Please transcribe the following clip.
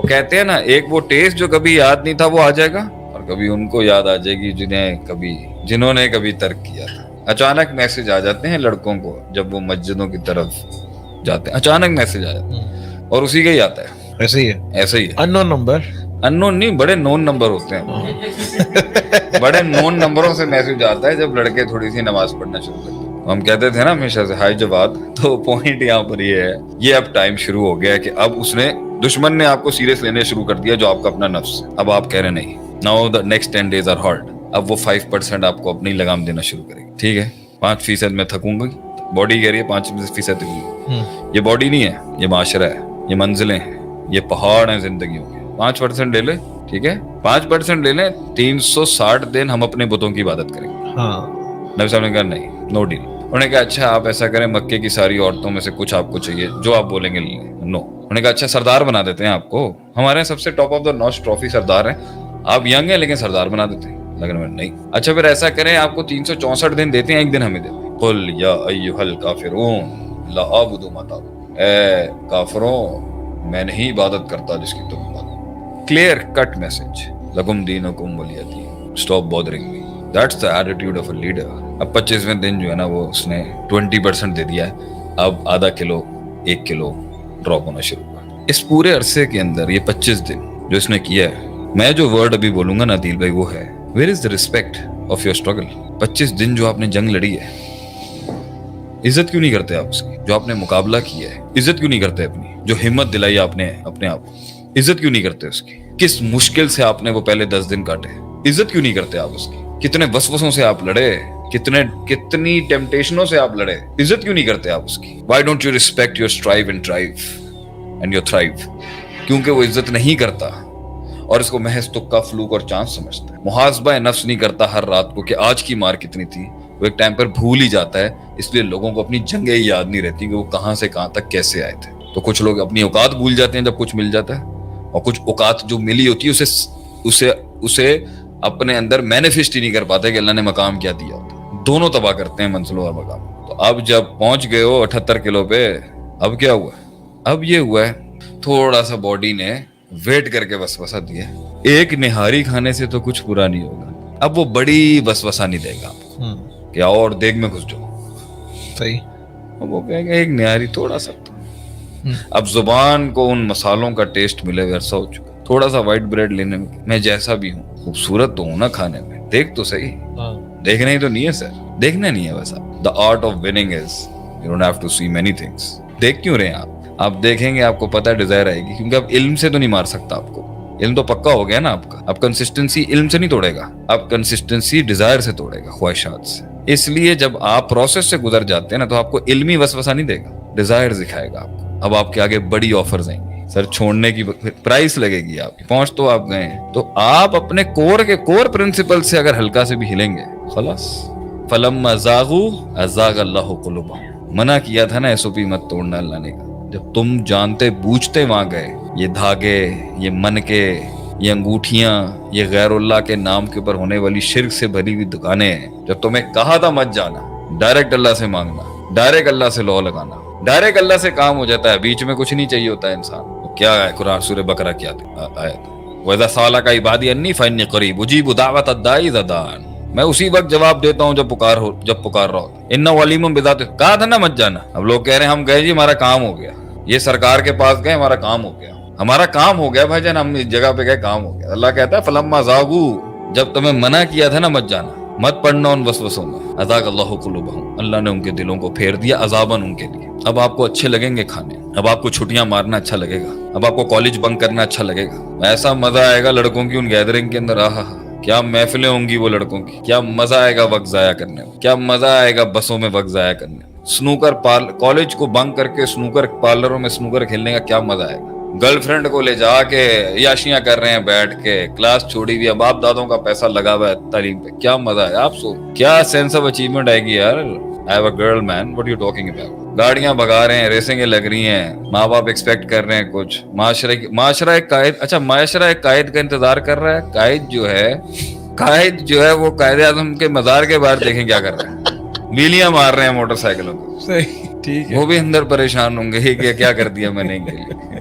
وہ کہتے ہیں نا ایک وہ ٹیسٹ جو کبھی یاد نہیں تھا وہ آ جائے گا, اور کبھی ان کو یاد آ جائے گی جنہوں نے کبھی ترک کیا تھا. اچانک میسج آ جاتے ہیں لڑکوں کو جب وہ مسجدوں کی طرف جاتے ہیں, اچانک میسج آ جاتا ہے اور اسی کا ہی آتا ہے. ایسے ہی ہے. انون نمبر, انون نہیں, بڑے نون نمبر ہوتے ہیں. بڑے نون نمبروں سے میسج آتا ہے جب لڑکے تھوڑی سی نماز پڑھنا شروع کرتے ہیں. ہم کہتے تھے نا ہمیشہ سے ہائی جواد, تو پوائنٹ یہاں پر یہ ہے, یہ اب ٹائم شروع ہو گیا ہے کہ اب دشمن نے آپ کو سیریس لینے شروع کر دیا جو آپ کا اپنا نفس. اب آپ کہہ رہے نہیں, now the next 10 days are hard. اب وہ 5% آپ کو اپنی لگام دینا شروع کرے گی. ٹھیک ہے, 5% میں تھکوں گا, باڈی کہہ رہی ہے 5% تھکوں گا. یہ باڈی نہیں ہے, یہ معاشرہ ہے, یہ منزلیں ہیں, یہ پہاڑ ہیں زندگیوں کے. 5% لے لیں, ٹھیک ہے, 5% لے لیں, 360 دن ہم اپنے بتوں کی عبادت کریں گے. نبی صاحب نے کہا نہیں, نو ڈیل. انہوں نے کہا اچھا آپ ایسا کریں, مکے کی ساری عورتوں میں سے کچھ آپ کو چاہیے, جو آپ بولیں گے. نو. انہوں نے کہا اچھا سردار بنا دیتے ہیں آپ کو, ہمارے یہاں سب سے ٹاپ آف دا نوچ ٹرافی سردار ہیں, آپ ینگ ہیں لیکن سردار بنا دیتے ہیں. لیکن نہیں. اچھا پھر ایسا کریں, آپ کو 364 دن دیتے ہیں, ایک دن ہمیں دیتے ہیں. قل یا ایھا الکافرون لا اعبد ما تعبدون. اے کافروں میں نہیں عبادت کرتا جس کی تم عبادت. کلیئر کٹ میسج, لکم دینکم ولی دین, stop bothering me. That's the attitude of a leader. اب 25ویں دن جو ہے نا وہ اس نے 20% دے دیا ہے, اب آدھا کلو 1 کلو ڈراپ ہونا شروع ہوا. اس پورے عرصے کے اندر یہ 25 دن جو اس نے کیا ہے, میں جو ورڈ ابھی بولوں گا نا عادل بھائی وہ ہے, where is the respect of your struggle. 25 دن جو آپ نے جنگ لڑی ہے, عزت کیوں نہیں کرتے آپ اس کی؟ جو آپ نے مقابلہ کیا ہے عزت کیوں نہیں کرتے اپنی؟ جو ہمت دلائی آپ نے اپنے آپ کو, عزت کیوں نہیں کرتے اس کی؟ کس مشکل سے آپ نے وہ پہلے 10 دن کاٹے, عزت کیوں نہیں کرتے آپ اس کی؟ کتنے وسوسوں سے آپ لڑے, کتنی ٹیمپٹیشنوں سے آپ لڑے, عزت کیوں نہیں کرتے آپ اس کی؟ Why don't you respect your strive and drive and your thrive? کیونکہ وہ عزت نہیں کرتا اور اس کو محض تکا فلوک اور چانس سمجھتا ہے. محاسبہ نفس نہیں کرتا ہر رات کو کہ آج کی مار کتنی تھی, وہ ایک ٹائم پر بھول ہی جاتا ہے. اس لیے لوگوں کو اپنی جنگیں یاد نہیں رہتی کہ وہ کہاں سے کہاں تک کیسے آئے تھے. تو کچھ لوگ اپنی اوقات بھول جاتے ہیں جب کچھ مل جاتا ہے, اور کچھ اوقات جو ملی ہوتی ہے اسے اپنے اندر مینیفیسٹ ہی نہیں کر پاتے کہ اللہ نے مقام کیا دیا ہوتا. دونوں تباہ کرتے ہیں منزلوں اور مقام. تو اب جب پہنچ گئے ہو 78 کلو پہ, اب کیا ہوا ہے؟ اب یہ ہوا ہے تھوڑا سا باڈی نے ویٹ کر کے وسوسہ دیا, ایک نہاری کھانے سے تو کچھ برا نہیں ہوگا. اب وہ بڑی وسوسہ نہیں دے گا آپ کو کہ اور دیگ میں گھس جاؤ. صحیح, وہ کہے گا ایک نہاری تھوڑا سا. اب زبان کو ان مسالوں کا ٹیسٹ ملے ہوئے عرصہ ہو چکا. تھوڑا سا وائٹ بریڈ لینے میں جیسا بھی ہوں, خوبصورت تو ہوں نا کھانے میں, دیکھ تو صحیح. دیکھنا ہی تو نہیں ہے سر, دیکھنا نہیں ہے بس. The art of winning is you don't have to see many things. دیکھ کیوں رہے ہیں آپ دیکھیں گے آپ کو پتہ ہے ڈیزائر آئے گی, کیونکہ اب علم سے تو نہیں مار سکتا آپ کو. علم تو پکا ہو گیا نا آپ کا. اب کنسسٹنسی علم سے نہیں توڑے گا, اب کنسسٹنسی ڈیزائر سے توڑے گا, خواہشات سے. اس لیے جب آپ پروسیس سے گزر جاتے ہیں نا تو آپ کو علمی وسوسہ نہیں دے گا, ڈیزائر دکھائے گا آپ کو. اب آپ کے آگے بڑی آفرز آئیں گی, سر چھوڑنے کی پرائس لگے گی آپ کی, پہنچ تو آپ گئے ہیں. تو آپ اپنے کور پرنسپل سے اگر ہلکا سے بھی ہلیں گے خلاص. فلما زاغوا ازاغ اللہ قلوبہم. منع کیا تھا نا ایس او پی مت توڑنا اللہ نے کہا. جب تم جانتے بوجھتے وہاں گئے, یہ دھاگے, یہ من کے, یہ انگوٹھیاں, یہ غیر اللہ کے نام کے اوپر ہونے والی شرک سے بھری ہوئی دکانیں ہیں. جب تمہیں کہا تھا مت جانا, ڈائریکٹ اللہ سے مانگنا, ڈائریکٹ اللہ سے لو لگانا, ڈائریکٹ اللہ سے کام ہو جاتا ہے, بیچ میں کچھ نہیں چاہیے ہوتا ہے انسان. کیا ہے قرآن سورہ بقرہ کیا آیت, وَإِذَا سَأَلَكَ عِبَادِي عَنِّي فَإِنِّي قَرِيبٌ أُجِيبُ دَعْوَةَ الدَّاعِ إِذَا دَعَانِ. میں اسی وقت جواب دیتا ہوں جب پکار رہا ہوتا. إِنَّهُ عَلِيمٌ بِذَاتِ. کہا تھا نا مت جانا. اب لوگ کہہ رہے ہیں ہم گئے جی ہمارا کام ہو گیا, یہ سرکار کے پاس گئے ہمارا کام ہو گیا. ہمارا کام ہو گیا بھائی جان, ہم اس جگہ پہ گئے کام ہو گیا. اللہ کہتا ہے فلما زاغوا, جب تمہیں منع کیا تھا نا مت جانا, مت پڑھنا ان وسوسوں میں, ازاغ اللہ قلوبہم, اللہ نے ان کے دلوں کو پھیر دیا عذاباً ان کے لیے. اب آپ کو اچھے لگیں گے کھانے, اب آپ کو چھٹیاں مارنا اچھا لگے گا, اب آپ کو کالج بنک کرنا اچھا لگے گا. ایسا مزہ آئے گا لڑکوں کی ان گیدرنگ کے اندر, آہا کیا محفلیں ہوں گی وہ لڑکوں کی, کیا مزہ آئے گا وقت ضائع کرنے میں, کیا مزہ آئے گا بسوں میں وقت ضائع کرنے میں. سنوکر کالج کو بنک کر کے سنوکر پارلروں میں سنوکر کھیلنے کا کیا مزہ آئے گا. گرل فرینڈ کو لے جا کے عیاشیاں کر رہے ہیں بیٹھ کے, کلاس چھوڑی ہوئی, باپ دادوں کا پیسہ لگا ہوا ہے تعلیم پہ, کیا مزہ ہے. آپ سو کیا سینس آف اچیومنٹ آئے گی یار. I have a girl man, what are you talking about? گاڑیاں بھگا رہے ہیں, ریسنگیں لگ رہی ہیں, ماں باپ ایکسپیکٹ کر رہے ہیں کچھ, معاشرہ ایک قائد, اچھا معاشرہ ایک قائد کا انتظار کر رہا ہے. قائد جو ہے وہ قائد اعظم کے مزار کے باہر دیکھیں کیا کر رہے ہیں, ویلیاں مار رہے ہیں موٹر سائیکلوں کو. صحیح ٹھیک ہے, وہ بھی اندر پریشان ہوں گے کہ کیا کر دیا میں نے ان کے لیے.